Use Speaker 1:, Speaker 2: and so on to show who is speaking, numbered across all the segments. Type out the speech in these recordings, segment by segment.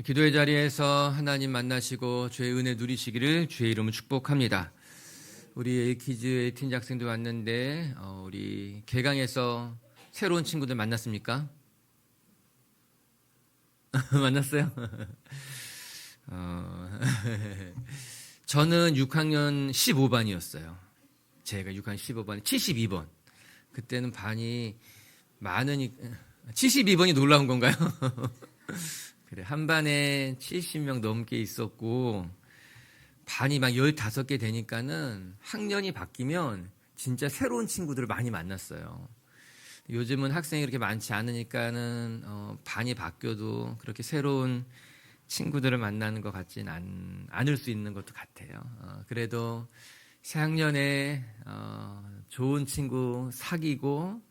Speaker 1: 기도의 자리에서 하나님 만나시고 주의 은혜 누리시기를 주의 이름으로 축복합니다. 우리 에이키즈 팀 학생들 왔는데 우리 개강에서 새로운 친구들 만났습니까? 만났어요? 저는 6학년 15반이었어요. 제가 6학년 15반, 72번. 그때는 반이 많으니 72번이 놀라운 건가요? 그래, 한 반에 70명 넘게 있었고 반이 막 15개 되니까는 학년이 바뀌면 진짜 새로운 친구들을 많이 만났어요. 요즘은 학생이 그렇게 많지 않으니까는 반이 바뀌어도 그렇게 새로운 친구들을 만나는 것 같지는 않을 수 있는 것도 같아요. 그래도 새 학년에 좋은 친구 사귀고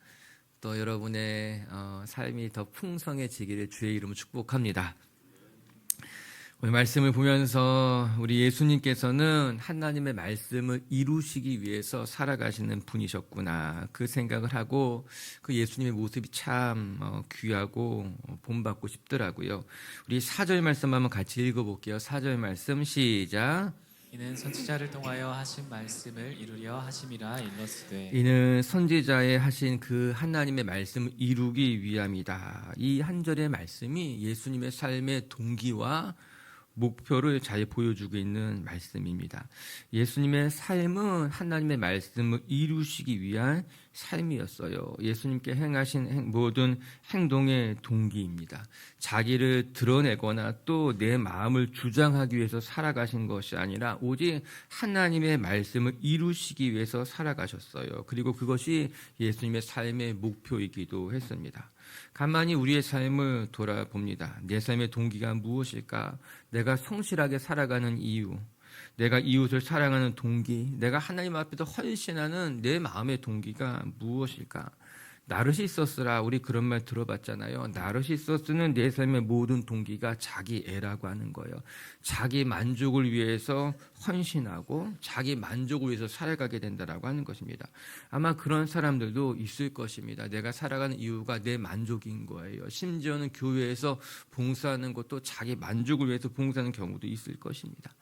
Speaker 1: 또 여러분의 삶이 더 풍성해지기를 주의 이름으로 축복합니다. 오늘 말씀을 보면서 우리 예수님께서는 하나님의 말씀을 이루시기 위해서 살아가시는 분이셨구나 그 생각을 하고 그 예수님의 모습이 참 귀하고 본받고 싶더라고요. 우리 4절 말씀 한번 같이 읽어볼게요. 4절 말씀 시작.
Speaker 2: 이는 선지자를 통하여 하신 말씀을 이루려 하심이라 일렀으되
Speaker 1: 이는 선지자의 하신 그 하나님의 말씀을 이루기 위함이다. 이 한 절의 말씀이 예수님의 삶의 동기와 목표를 잘 보여주고 있는 말씀입니다. 예수님의 삶은 하나님의 말씀을 이루시기 위한 삶이었어요. 예수님께 행하신 모든 행동의 동기입니다. 자기를 드러내거나 또 내 마음을 주장하기 위해서 살아가신 것이 아니라 오직 하나님의 말씀을 이루시기 위해서 살아가셨어요. 그리고 그것이 예수님의 삶의 목표이기도 했습니다. 가만히 우리의 삶을 돌아봅니다. 내 삶의 동기가 무엇일까? 내가 성실하게 살아가는 이유, 내가 이웃을 사랑하는 동기, 내가 하나님 앞에서 헌신하는 내 마음의 동기가 무엇일까? 나르시소스라 우리 그런 말 들어봤잖아요. 나르시소스는 내 삶의 모든 동기가 자기 애라고 하는 거예요. 자기 만족을 위해서 헌신하고 자기 만족을 위해서 살아가게 된다라고 하는 것입니다. 아마 그런 사람들도 있을 것입니다. 내가 살아가는 이유가 내 만족인 거예요. 심지어는 교회에서 봉사하는 것도 자기 만족을 위해서 봉사하는 경우도 있을 것입니다.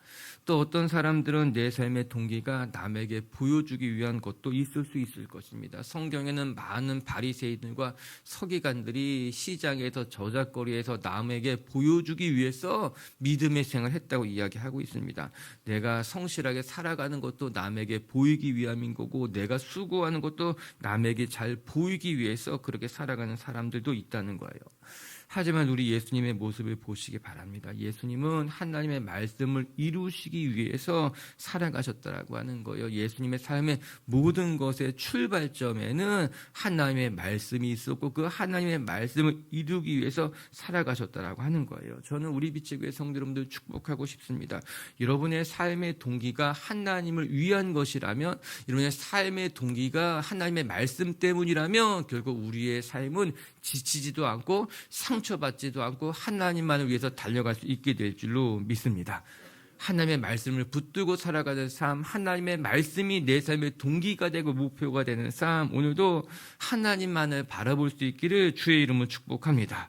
Speaker 1: 또 어떤 사람들은 내 삶의 동기가 남에게 보여주기 위한 것도 있을 수 있을 것입니다. 성경에는 많은 바리새인들과 서기관들이 시장에서 저작거리에서 남에게 보여주기 위해서 믿음의 생활을 했다고 이야기하고 있습니다. 내가 성실하게 살아가는 것도 남에게 보이기 위함인 거고 내가 수고하는 것도 남에게 잘 보이기 위해서 그렇게 살아가는 사람들도 있다는 거예요. 하지만 우리 예수님의 모습을 보시기 바랍니다. 예수님은 하나님의 말씀을 이루시기 위해서 살아가셨다라고 하는 거예요. 예수님의 삶의 모든 것의 출발점에는 하나님의 말씀이 있었고 그 하나님의 말씀을 이루기 위해서 살아가셨다라고 하는 거예요. 저는 우리 빛의 성도 여러분들 축복하고 싶습니다. 여러분의 삶의 동기가 하나님을 위한 것이라면, 여러분의 삶의 동기가 하나님의 말씀 때문이라면 결국 우리의 삶은 지치지도 않고 상처받지도 않고 하나님만을 위해서 달려갈 수 있게 될 줄로 믿습니다. 하나님의 말씀을 붙들고 살아가는 삶, 하나님의 말씀이 내 삶의 동기가 되고 목표가 되는 삶, 오늘도 하나님만을 바라볼 수 있기를 주의 이름으로 축복합니다.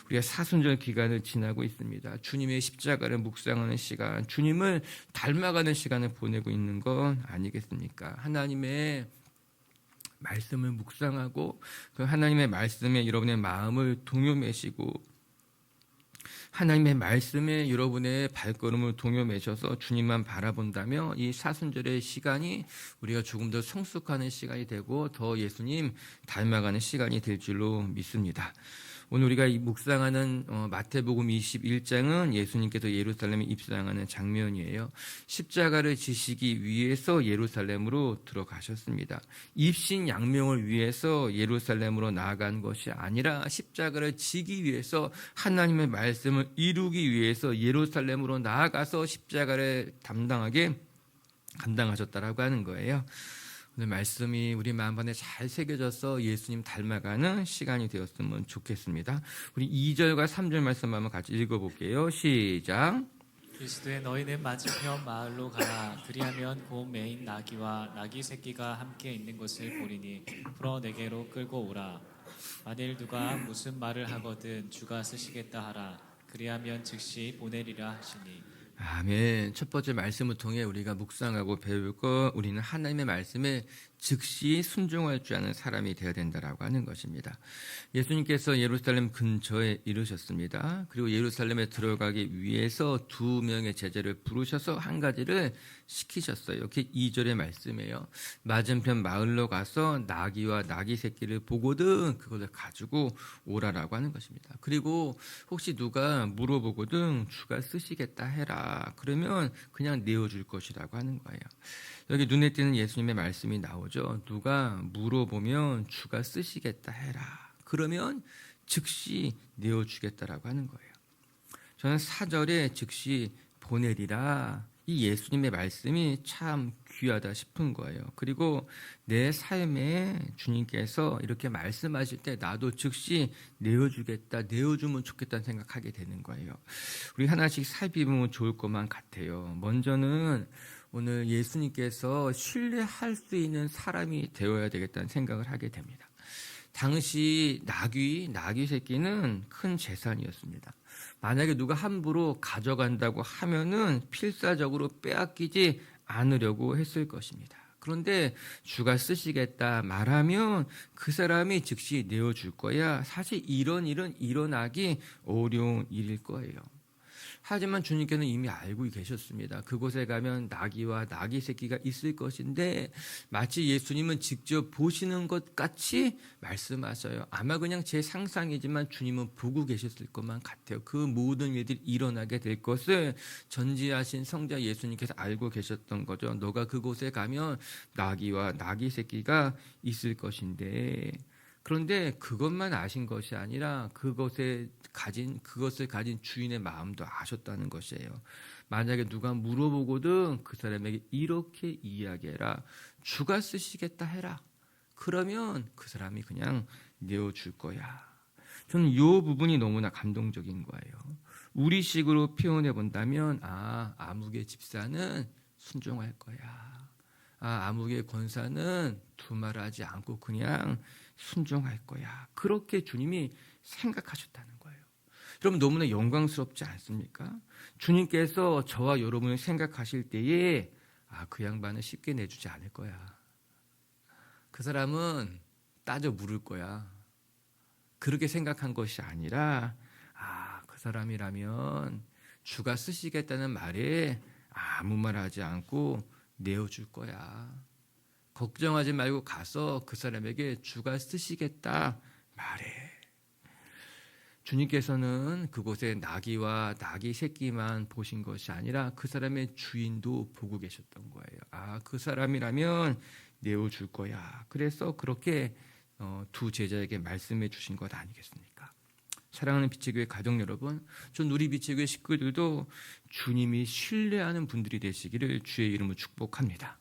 Speaker 1: 우리가 사순절 기간을 지나고 있습니다. 주님의 십자가를 묵상하는 시간, 주님을 닮아가는 시간을 보내고 있는 건 아니겠습니까? 하나님의 말씀을 묵상하고 그 하나님의 말씀에 여러분의 마음을 동요매시고 하나님의 말씀에 여러분의 발걸음을 동요매셔서 주님만 바라본다면 이 사순절의 시간이 우리가 조금 더 성숙하는 시간이 되고 더 예수님 닮아가는 시간이 될 줄로 믿습니다. 오늘 우리가 묵상하는 마태복음 21장은 예수님께서 예루살렘에 입성하는 장면이에요. 십자가를 지시기 위해서 예루살렘으로 들어가셨습니다. 입신양명을 위해서 예루살렘으로 나아간 것이 아니라 십자가를 지기 위해서 하나님의 말씀을 이루기 위해서 예루살렘으로 나아가서 십자가를 감당하셨다라고 하는 거예요. 오늘 말씀이 우리 마음판에 잘 새겨져서 예수님 닮아가는 시간이 되었으면 좋겠습니다. 우리 2절과 3절 말씀 한번 같이 읽어볼게요. 시작.
Speaker 2: 이르시되 너희는 맞은편 마을로 가라. 그리하면 곧 매인 나귀와 나귀 새끼가 함께 있는 것을 보리니 풀어 내게로 끌고 오라. 만일 누가 무슨 말을 하거든 주가 쓰시겠다 하라. 그리하면 즉시 보내리라 하시니
Speaker 1: 아멘. 첫 번째 말씀을 통해 우리가 묵상하고 배울 거, 우리는 하나님의 말씀에 즉시 순종할 줄 아는 사람이 되어야 된다라고 하는 것입니다. 예수님께서 예루살렘 근처에 이르셨습니다. 그리고 예루살렘에 들어가기 위해서 2명의 제자를 부르셔서 한 가지를 시키셨어요. 그게 2절의 말씀이에요. 맞은편 마을로 가서 나귀와 나귀 새끼를 보거든 그것을 가지고 오라라고 하는 것입니다. 그리고 혹시 누가 물어보거든 주가 쓰시겠다 해라. 그러면 그냥 내어줄 것이라고 하는 거예요. 여기 눈에 띄는 예수님의 말씀이 나오죠. 누가 물어보면 주가 쓰시겠다 해라. 그러면 즉시 내어주겠다라고 하는 거예요. 저는 4절에 즉시 보내리라. 이 예수님의 말씀이 참 귀하다 싶은 거예요. 그리고 내 삶에 주님께서 이렇게 말씀하실 때 나도 즉시 내어주겠다, 내어주면 좋겠다는 생각하게 되는 거예요. 우리 하나씩 살펴보면 좋을 것만 같아요. 먼저는 오늘 예수님께서 신뢰할 수 있는 사람이 되어야 되겠다는 생각을 하게 됩니다. 당시 나귀 새끼는 큰 재산이었습니다. 만약에 누가 함부로 가져간다고 하면은 필사적으로 빼앗기지 않으려고 했을 것입니다. 그런데 주가 쓰시겠다 말하면 그 사람이 즉시 내어줄 거야. 사실 이런 일은 일어나기 어려운 일일 거예요. 하지만 주님께서는 이미 알고 계셨습니다. 그곳에 가면 나귀와 나귀 새끼가 있을 것인데 마치 예수님은 직접 보시는 것 같이 말씀하셔요. 아마 그냥 제 상상이지만 주님은 보고 계셨을 것만 같아요. 그 모든 일들이 일어나게 될 것을 전지하신 성자 예수님께서 알고 계셨던 거죠. 너가 그곳에 가면 나귀와 나귀 새끼가 있을 것인데 그런데 그것만 아신 것이 아니라 그것을 가진 주인의 마음도 아셨다는 것이에요. 만약에 누가 물어보거든 그 사람에게 이렇게 이야기해라. 주가 쓰시겠다 해라. 그러면 그 사람이 그냥 내어줄 거야. 저는 이 부분이 너무나 감동적인 거예요. 우리식으로 표현해 본다면 아무개 집사는 순종할 거야. 아무개 권사는 두말하지 않고 그냥 순종할 거야. 그렇게 주님이 생각하셨다는 거예요. 여러분 너무나 영광스럽지 않습니까? 주님께서 저와 여러분을 생각하실 때에 그 양반은 쉽게 내주지 않을 거야. 그 사람은 따져 물을 거야. 그렇게 생각한 것이 아니라 그 사람이라면 주가 쓰시겠다는 말에 아무 말 하지 않고 내어줄 거야. 걱정하지 말고 가서 그 사람에게 주가 쓰시겠다 말해. 주님께서는 그곳에 나귀와 나귀 새끼만 보신 것이 아니라 그 사람의 주인도 보고 계셨던 거예요. 그 사람이라면 내어줄 거야. 그래서 그렇게 2 제자에게 말씀해 주신 것 아니겠습니까? 사랑하는 빛의교회 가족 여러분, 전 우리 빛의교회 식구들도 주님이 신뢰하는 분들이 되시기를 주의 이름으로 축복합니다.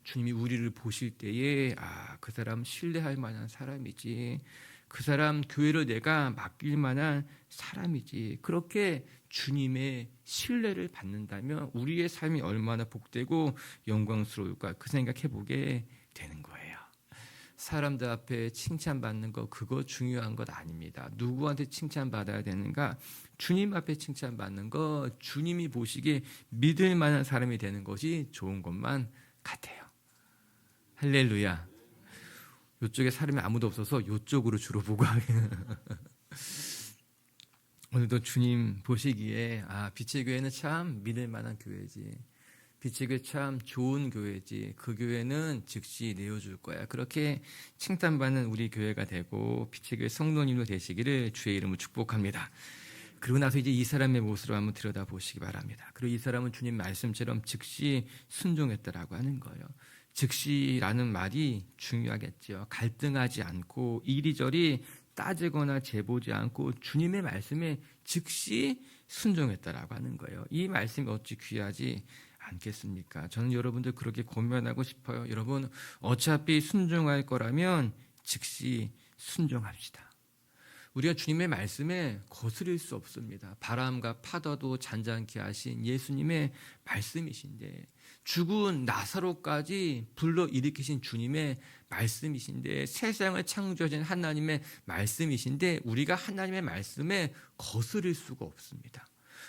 Speaker 1: 주님이 우리를 보실 때에 그 사람 신뢰할 만한 사람이지, 그 사람 교회를 내가 맡길 만한 사람이지, 그렇게 주님의 신뢰를 받는다면 우리의 삶이 얼마나 복되고 영광스러울까 그 생각해 보게 되는 거예요. 사람들 앞에 칭찬받는 거 그거 중요한 것 아닙니다. 누구한테 칭찬받아야 되는가? 주님 앞에 칭찬받는 거, 주님이 보시기에 믿을 만한 사람이 되는 것이 좋은 것만 같아요. 할렐루야. 이쪽에 사람이 아무도 없어서 이쪽으로 주로 보고 오늘도 주님 보시기에 빛의 교회는 참 믿을 만한 교회지. 빛의 교회 참 좋은 교회지. 그 교회는 즉시 내어줄 거야. 그렇게 칭찬받는 우리 교회가 되고 빛의 교회 성도님도 되시기를 주의 이름으로 축복합니다. 그리고 나서 이제 이 사람의 모습을 한번 들여다보시기 바랍니다. 그리고 이 사람은 주님 말씀처럼 즉시 순종했다라고 하는 거예요. 즉시라는 말이 중요하겠죠. 갈등하지 않고 이리저리 따지거나 재보지 않고 주님의 말씀에 즉시 순종했다라고 하는 거예요. 이 말씀이 어찌 귀하지 않겠습니까? 저는 여러분들 그렇게 고면하고 싶어요. 여러분 어차피 순종할 거라면 즉시 순종합시다. 우리가 주님의 말씀에 거스릴 수 없습니다. 바람과 파도도 잔잔케 하신 예수님의 말씀이신데, 죽은 나사로까지 불러일으키신 주님의 말씀이신데, 세상을 창조하신 하나님의 말씀이신데, 우리가 하나님의 말씀에 거스릴 수가 없습니다.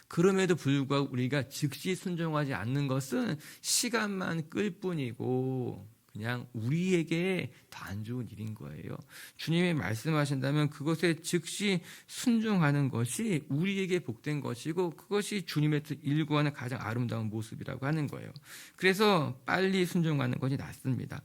Speaker 1: 그럼에도 불구하고 우리가 즉시 순종하지 않는 것은 시간만 끌 뿐이고 그냥 우리에게 더 안 좋은 일인 거예요. 주님이 말씀하신다면 그것에 즉시 순종하는 것이 우리에게 복된 것이고, 그것이 주님의 뜻 일구하는 가장 아름다운 모습이라고 하는 거예요. 그래서 빨리 순종하는 것이 낫습니다.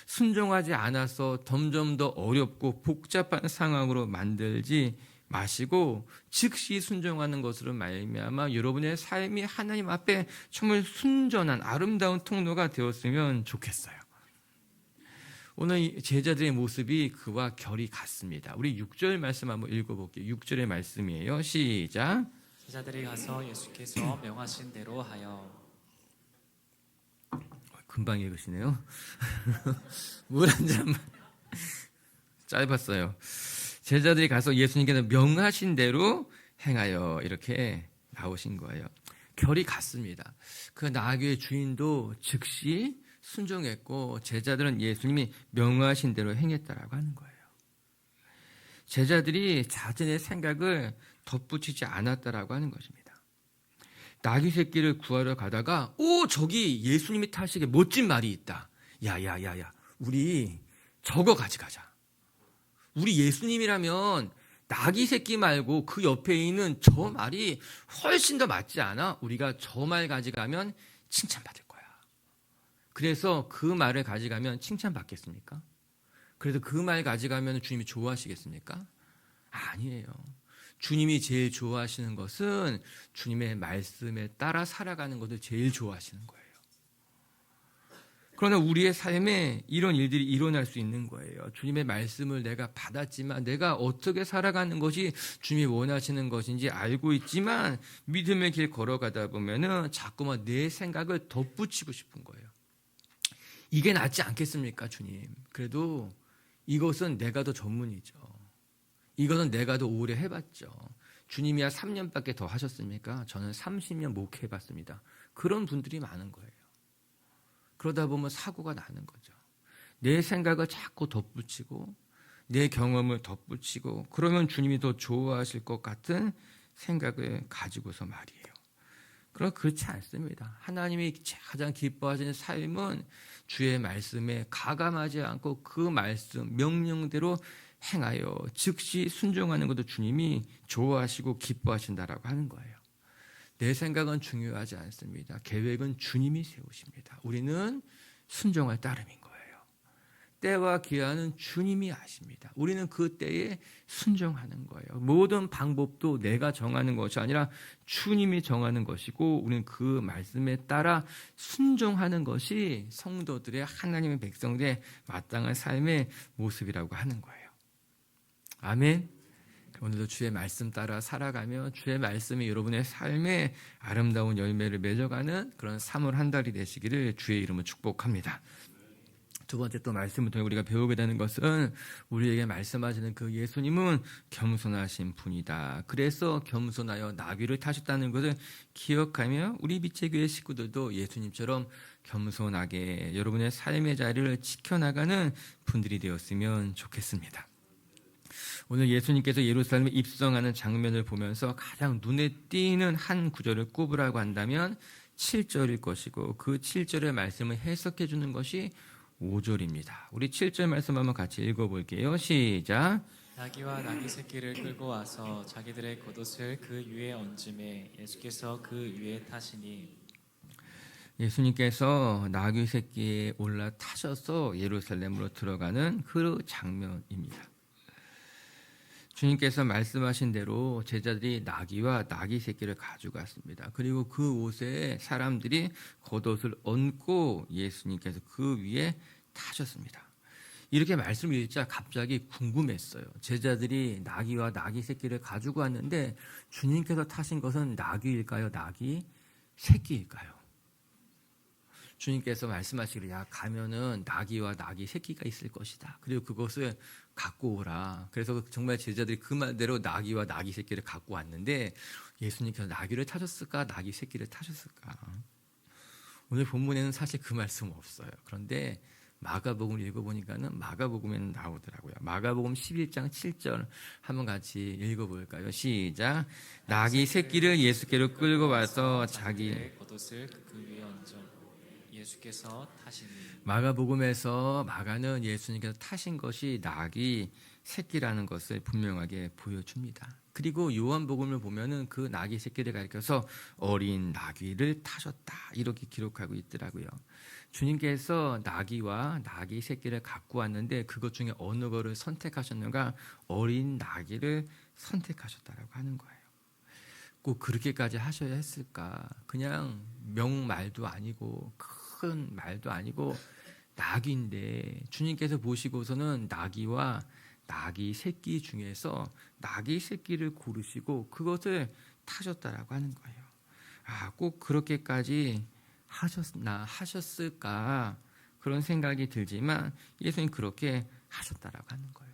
Speaker 1: 순종하지 않아서 점점 더 어렵고 복잡한 상황으로 만들지 마시고 즉시 순종하는 것으로 말미암아 여러분의 삶이 하나님 앞에 정말 순전한 아름다운 통로가 되었으면 좋겠어요. 오늘 제자들의 모습이 그와 결이 같습니다. 우리 6절 말씀 한번 읽어볼게요. 6절의 말씀이에요. 시작.
Speaker 2: 제자들이 가서 예수께서 명하신 대로 하여.
Speaker 1: 금방 읽으시네요. 물 한 잔만. 짧았어요. 제자들이 가서 예수님께서 명하신 대로 행하여, 이렇게 나오신 거예요. 결이 같습니다. 그 나귀의 주인도 즉시 순종했고, 제자들은 예수님이 명하신 대로 행했다라고 하는 거예요. 제자들이 자신의 생각을 덧붙이지 않았다라고 하는 것입니다. 나귀 새끼를 구하러 가다가 저기 예수님이 타시게 멋진 말이 있다. 야야야야, 우리 저거 가져가자. 우리 예수님이라면 나귀 새끼 말고 그 옆에 있는 저 말이 훨씬 더 맞지 않아? 우리가 저 말 가져가면 칭찬받을 거야. 그래서 그 말을 가져가면 칭찬받겠습니까? 그래도 그 말 가져가면 주님이 좋아하시겠습니까? 아니에요. 주님이 제일 좋아하시는 것은 주님의 말씀에 따라 살아가는 것을 제일 좋아하시는 거예요. 그러나 우리의 삶에 이런 일들이 일어날 수 있는 거예요. 주님의 말씀을 내가 받았지만 내가 어떻게 살아가는 것이 주님이 원하시는 것인지 알고 있지만 믿음의 길 걸어가다 보면은 자꾸만 내 생각을 덧붙이고 싶은 거예요. 이게 낫지 않겠습니까, 주님? 그래도 이것은 내가 더 전문이죠. 이것은 내가 더 오래 해봤죠. 주님이야 3년밖에 더 하셨습니까? 저는 30년 목회해봤습니다. 그런 분들이 많은 거예요. 그러다 보면 사고가 나는 거죠. 내 생각을 자꾸 덧붙이고 내 경험을 덧붙이고 그러면 주님이 더 좋아하실 것 같은 생각을 가지고서 말이에요. 그러나 그렇지 않습니다. 하나님이 가장 기뻐하시는 삶은 주의 말씀에 가감하지 않고 그 말씀 명령대로 행하여 즉시 순종하는 것도 주님이 좋아하시고 기뻐하신다라고 하는 거예요. 내 생각은 중요하지 않습니다. 계획은 주님이 세우십니다. 우리는 순종할 따름인 거예요. 때와 기한은 주님이 아십니다. 우리는 그 때에 순종하는 거예요. 모든 방법도 내가 정하는 것이 아니라 주님이 정하는 것이고 우리는 그 말씀에 따라 순종하는 것이 성도들의 하나님의 백성들의 마땅한 삶의 모습이라고 하는 거예요. 아멘. 오늘도 주의 말씀 따라 살아가며 주의 말씀이 여러분의 삶에 아름다운 열매를 맺어가는 그런 3월 한 달이 되시기를 주의 이름으로 축복합니다. 두 번째 또 말씀을 통해 우리가 배우게 되는 것은 우리에게 말씀하시는 그 예수님은 겸손하신 분이다. 그래서 겸손하여 나귀를 타셨다는 것을 기억하며 우리 빛의교회 식구들도 예수님처럼 겸손하게 여러분의 삶의 자리를 지켜나가는 분들이 되었으면 좋겠습니다. 오늘 예수님께서 예루살렘에 입성하는 장면을 보면서 가장 눈에 띄는 한 구절을 꼽으라고 한다면 7절일 것이고 그 7절의 말씀을 해석해 주는 것이 5절입니다. 우리 7절 말씀 한번 같이 읽어볼게요. 시작.
Speaker 2: 나귀와 나귀 새끼를 끌고 와서 자기들의 겉옷을 그 위에 얹음에 예수께서 그 위에 타시니.
Speaker 1: 예수님께서 나귀 새끼에 올라타셔서 예루살렘으로 들어가는 그 장면입니다. 주님께서 말씀하신 대로 제자들이 나귀와 나귀 새끼를 가져갔습니다. 그리고 그 옷에 사람들이 겉옷을 얹고 예수님께서 그 위에 타셨습니다. 이렇게 말씀을 읽자 갑자기 궁금했어요. 제자들이 나귀와 나귀 새끼를 가지고 왔는데 주님께서 타신 것은 나귀일까요? 나귀 새끼일까요? 주님께서 말씀하시기를 야 가면은 나귀와 나귀 새끼가 있을 것이다. 그리고 그것을 갖고 오라. 그래서 정말 제자들이 그 말대로 나귀와 나귀 새끼를 갖고 왔는데 예수님께서 나귀를 타셨을까 나귀 새끼를 타셨을까? 오늘 본문에는 사실 그 말씀 없어요. 그런데 마가복음을 읽어보니까는 마가복음에는 나오더라고요. 마가복음 11장 7절 한번 같이 읽어볼까요? 시작. 나귀 새끼를 예수께로 끌고 와서 자기
Speaker 2: 겉옷을 그 위에 얹어 예수께서 타시니.
Speaker 1: 마가복음에서 마가는 예수님께서 타신 것이 나귀 새끼라는 것을 분명하게 보여줍니다. 그리고 요한복음을 보면은 그 나귀 새끼를 가리켜서 어린 나귀를 타셨다 이렇게 기록하고 있더라고요. 주님께서 나귀와 나귀 새끼를 갖고 왔는데 그것 중에 어느 거를 선택하셨는가? 어린 나귀를 선택하셨다라고 하는 거예요. 꼭 그렇게까지 하셔야 했을까? 그냥 명말도 아니고 큰 말도 아니고 나귀인데 주님께서 보시고서는 나귀와 나귀 새끼 중에서 나귀 새끼를 고르시고 그것을 타셨다라고 하는 거예요. 꼭 그렇게까지 하셨을까 그런 생각이 들지만 예수님 그렇게 하셨다라고 하는 거예요.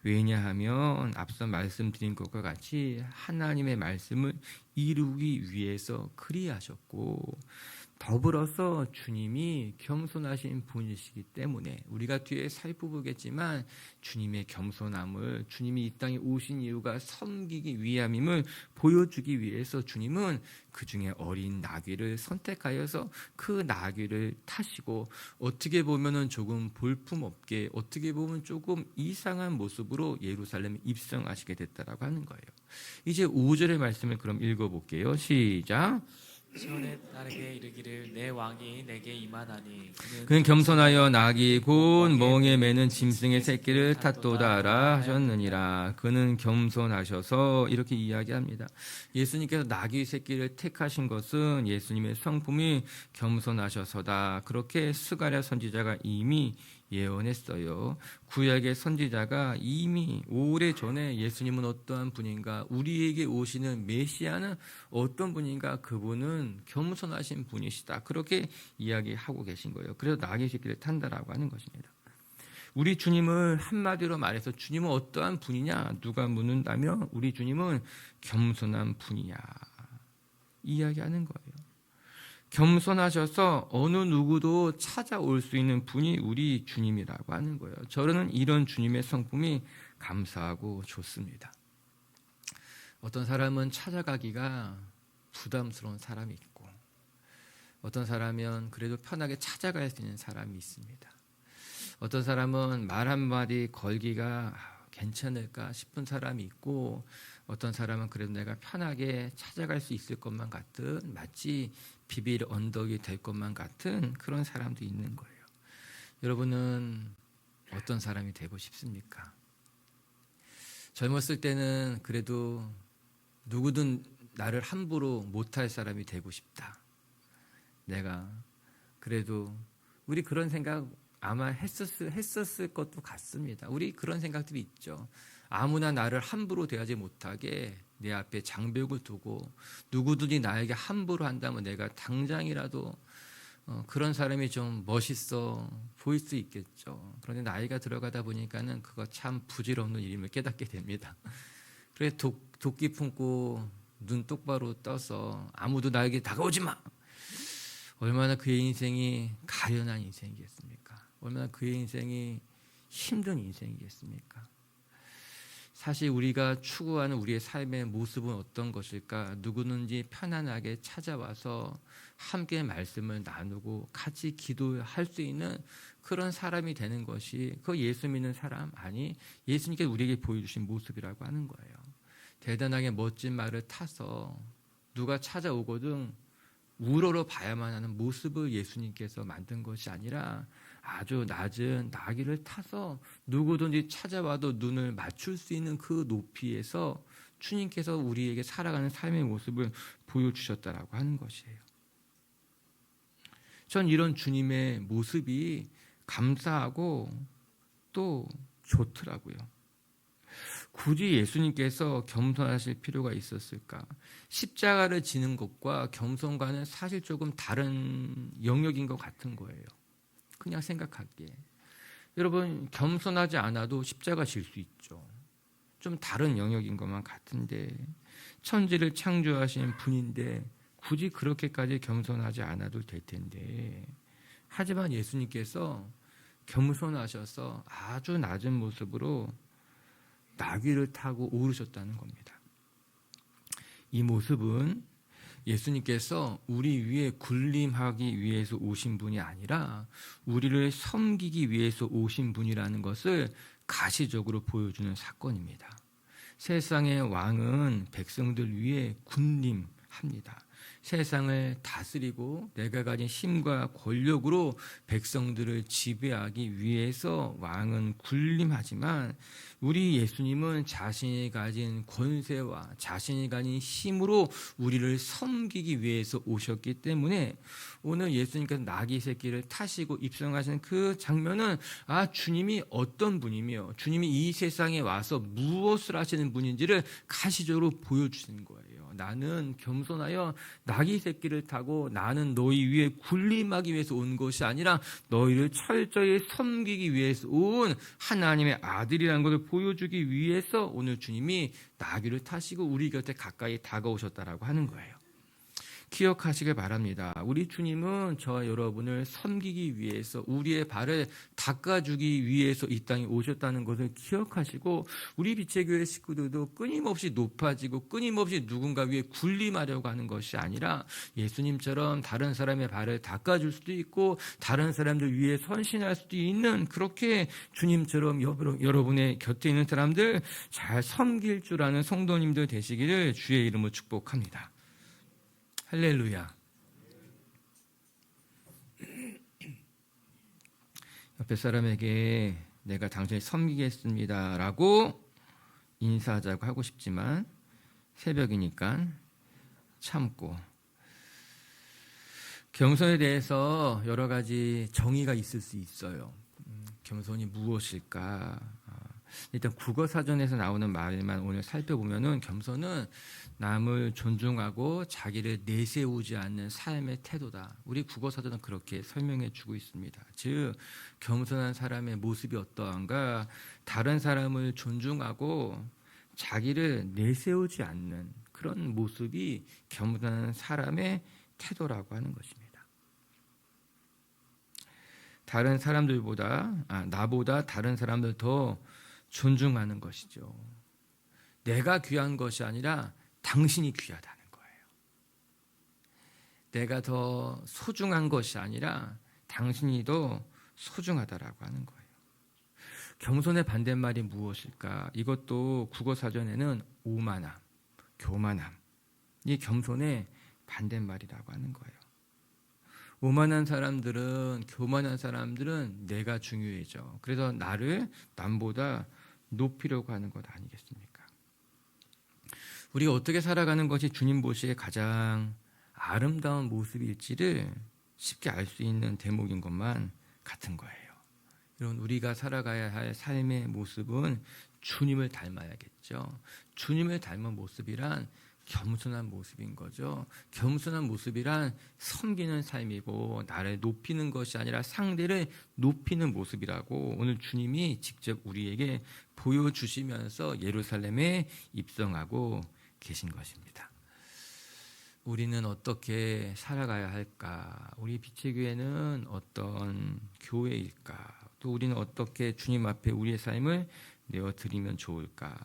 Speaker 1: 왜냐하면 앞서 말씀드린 것과 같이 하나님의 말씀을 이루기 위해서 그리하셨고 더불어서 주님이 겸손하신 분이시기 때문에 우리가 뒤에 살펴보겠지만 주님의 겸손함을 주님이 이 땅에 오신 이유가 섬기기 위함임을 보여주기 위해서 주님은 그 중에 어린 나귀를 선택하여서 그 나귀를 타시고 어떻게 보면은 조금 볼품없게 어떻게 보면 조금 이상한 모습으로 예루살렘에 입성하시게 됐다라고 하는 거예요. 이제 5절의 말씀을 그럼 읽어볼게요. 시작.
Speaker 2: 시온의 딸에게 이르기를 내 왕이 내게 임하나니
Speaker 1: 그는 겸손하여 나귀 곧 멍에 매는 짐승의 새끼를 탔도다라 하셨느니라. 그는 겸손하셔서 이렇게 이야기합니다. 예수님께서 나귀 새끼를 택하신 것은 예수님의 성품이 겸손하셔서다. 그렇게 스가랴 선지자가 이미 예언했어요. 구약의 선지자가 이미 오래전에 예수님은 어떠한 분인가, 우리에게 오시는 메시아는 어떤 분인가, 그분은 겸손하신 분이시다. 그렇게 이야기하고 계신 거예요. 그래서 나귀 새끼를 탄다라고 하는 것입니다. 우리 주님을 한마디로 말해서 주님은 어떠한 분이냐 누가 묻는다면 우리 주님은 겸손한 분이야 이야기하는 거예요. 겸손하셔서 어느 누구도 찾아올 수 있는 분이 우리 주님이라고 하는 거예요. 저는 이런 주님의 성품이 감사하고 좋습니다. 어떤 사람은 찾아가기가 부담스러운 사람이 있고 어떤 사람은 그래도 편하게 찾아갈 수 있는 사람이 있습니다. 어떤 사람은 말 한마디 걸기가 괜찮을까 싶은 사람이 있고 어떤 사람은 그래도 내가 편하게 찾아갈 수 있을 것만 같은 마치 비빌 언덕이 될 것만 같은 그런 사람도 있는 거예요. 여러분은 어떤 사람이 되고 싶습니까? 젊었을 때는 그래도 누구든 나를 함부로 못할 사람이 되고 싶다. 내가 그래도 우리 그런 생각 아마 했었을 것도 같습니다. 우리 그런 생각들이 있죠. 아무나 나를 함부로 대하지 못하게 내 앞에 장벽을 두고 누구든지 나에게 함부로 한다면 내가 당장이라도 그런 사람이 좀 멋있어 보일 수 있겠죠. 그런데 나이가 들어가다 보니까는 그거 참 부질없는 일임을 깨닫게 됩니다. 그래서 도끼 품고 눈 똑바로 떠서 아무도 나에게 다가오지 마. 얼마나 그의 인생이 가련한 인생이겠습니까? 얼마나 그의 인생이 힘든 인생이겠습니까? 사실 우리가 추구하는 우리의 삶의 모습은 어떤 것일까? 누구든지 편안하게 찾아와서 함께 말씀을 나누고 같이 기도할 수 있는 그런 사람이 되는 것이 그 예수 믿는 사람 아니 예수님께서 우리에게 보여주신 모습이라고 하는 거예요. 대단하게 멋진 말을 타서 누가 찾아오거든 우러러 봐야만 하는 모습을 예수님께서 만든 것이 아니라 아주 낮은 나귀를 타서 누구든지 찾아와도 눈을 맞출 수 있는 그 높이에서 주님께서 우리에게 살아가는 삶의 모습을 보여주셨다라고 하는 것이에요. 전 이런 주님의 모습이 감사하고 또 좋더라고요. 굳이 예수님께서 겸손하실 필요가 있었을까? 십자가를 지는 것과 겸손과는 사실 조금 다른 영역인 것 같은 거예요. 그냥 생각하기에. 여러분, 겸손하지 않아도 십자가 질 수 있죠. 좀 다른 영역인 것만 같은데, 천지를 창조하신 분인데 굳이 그렇게까지 겸손하지 않아도 될 텐데, 하지만 예수님께서 겸손하셔서 아주 낮은 모습으로 나귀를 타고 오르셨다는 겁니다. 이 모습은 예수님께서 우리 위에 군림하기 위해서 오신 분이 아니라 우리를 섬기기 위해서 오신 분이라는 것을 가시적으로 보여주는 사건입니다. 세상의 왕은 백성들 위에 군림합니다. 세상을 다스리고 내가 가진 힘과 권력으로 백성들을 지배하기 위해서 왕은 군림하지만 우리 예수님은 자신이 가진 권세와 자신이 가진 힘으로 우리를 섬기기 위해서 오셨기 때문에 오늘 예수님께서 나귀 새끼를 타시고 입성하신 그 장면은 주님이 어떤 분이며 주님이 이 세상에 와서 무엇을 하시는 분인지를 가시적으로 보여주시는 거예요. 나는 겸손하여 나귀 새끼를 타고 나는 너희 위에 군림하기 위해서 온 것이 아니라 너희를 철저히 섬기기 위해서 온 하나님의 아들이라는 것을 보여주기 위해서 오늘 주님이 나귀를 타시고 우리 곁에 가까이 다가오셨다라고 하는 거예요. 기억하시길 바랍니다. 우리 주님은 저와 여러분을 섬기기 위해서 우리의 발을 닦아주기 위해서 이 땅에 오셨다는 것을 기억하시고 우리 빛의 교회 식구들도 끊임없이 높아지고 끊임없이 누군가 위에 군림하려고 하는 것이 아니라 예수님처럼 다른 사람의 발을 닦아줄 수도 있고 다른 사람들 위에 선신할 수도 있는 그렇게 주님처럼 여러분의 곁에 있는 사람들 잘 섬길 줄 아는 성도님들 되시기를 주의 이름으로 축복합니다. 할렐루야. 옆에 사람에게 내가 당신을 섬기겠습니다 라고 인사하자고 하고 싶지만 새벽이니까 참고. 겸손에 대해서 여러 가지 정의가 있을 수 있어요. 겸손이 무엇일까? 일단 국어사전에서 나오는 말만 오늘 살펴보면은 겸손은 남을 존중하고 자기를 내세우지 않는 삶의 태도다. 우리 국어사전은 그렇게 설명해 주고 있습니다. 즉 겸손한 사람의 모습이 어떠한가? 다른 사람을 존중하고 자기를 내세우지 않는 그런 모습이 겸손한 사람의 태도라고 하는 것입니다. 다른 사람들보다 나보다 다른 사람들 더 존중하는 것이죠. 내가 귀한 것이 아니라 당신이 귀하다는 거예요. 내가 더 소중한 것이 아니라 당신이 더 소중하다라고 하는 거예요. 겸손의 반대말이 무엇일까? 이것도 국어사전에는 오만함, 교만함, 이 겸손의 반대말이라고 하는 거예요. 오만한 사람들은, 교만한 사람들은 내가 중요해져. 그래서 나를 남보다 높이려고 하는 것 아니겠습니까? 우리가 어떻게 살아가는 것이 주님 보시기에 가장 아름다운 모습일지를 쉽게 알 수 있는 대목인 것만 같은 거예요. 여러분, 우리가 살아가야 할 삶의 모습은 주님을 닮아야겠죠. 주님을 닮은 모습이란 겸손한 모습인 거죠. 겸손한 모습이란 섬기는 삶이고 나를 높이는 것이 아니라 상대를 높이는 모습이라고 오늘 주님이 직접 우리에게 보여주시면서 예루살렘에 입성하고 계신 것입니다. 우리는 어떻게 살아가야 할까? 우리 빛의 교회는 어떤 교회일까? 또 우리는 어떻게 주님 앞에 우리의 삶을 내어드리면 좋을까?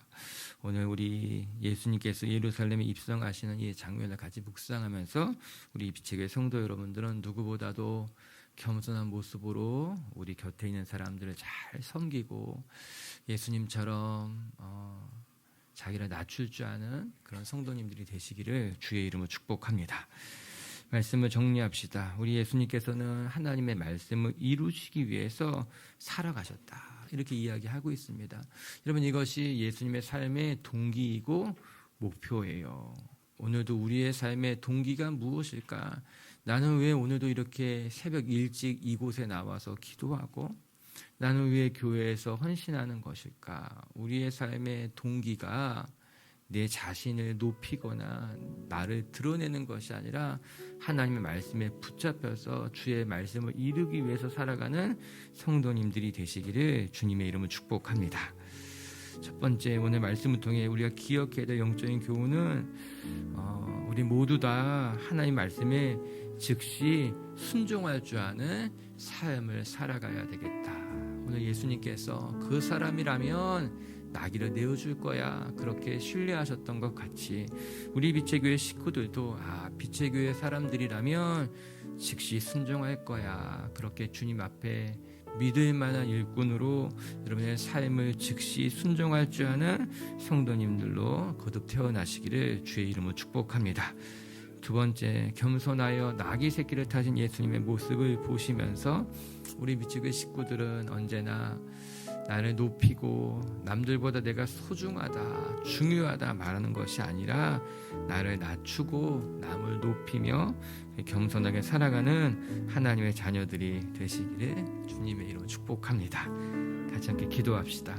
Speaker 1: 오늘 우리 예수님께서 예루살렘에 입성하시는 이 장면을 같이 묵상하면서 우리 빛의 교회 성도 여러분들은 누구보다도 겸손한 모습으로 우리 곁에 있는 사람들을 잘 섬기고 예수님처럼 자기를 낮출 줄 아는 그런 성도님들이 되시기를 주의 이름으로 축복합니다. 말씀을 정리합시다. 우리 예수님께서는 하나님의 말씀을 이루시기 위해서 살아가셨다. 이렇게 이야기하고 있습니다. 여러분, 이것이 예수님의 삶의 동기이고 목표예요. 오늘도 우리의 삶의 동기가 무엇일까? 나는 왜 오늘도 이렇게 새벽 일찍 이곳에 나와서 기도하고 나는 왜 교회에서 헌신하는 것일까? 우리의 삶의 동기가 내 자신을 높이거나 나를 드러내는 것이 아니라 하나님의 말씀에 붙잡혀서 주의 말씀을 이루기 위해서 살아가는 성도님들이 되시기를 주님의 이름으로 축복합니다. 첫 번째, 오늘 말씀을 통해 우리가 기억해야 될 영적인 교훈은 우리 모두 다 하나님 말씀에 즉시 순종할 줄 아는 삶을 살아가야 되겠다. 오늘 예수님께서 그 사람이라면 나귀를 내어줄 거야, 그렇게 신뢰하셨던 것 같이 우리 빛의교회 식구들도 빛의교회 사람들이라면 즉시 순종할 거야, 그렇게 주님 앞에 믿을 만한 일꾼으로 여러분의 삶을 즉시 순종할 줄 아는 성도님들로 거듭 태어나시기를 주의 이름으로 축복합니다. 두 번째, 겸손하여 나귀 새끼를 타신 예수님의 모습을 보시면서 우리 빛의교회 식구들은 언제나 나를 높이고 남들보다 내가 소중하다, 중요하다 말하는 것이 아니라 나를 낮추고 남을 높이며 겸손하게 살아가는 하나님의 자녀들이 되시기를 주님의 이름으로 축복합니다. 같이 함께 기도합시다.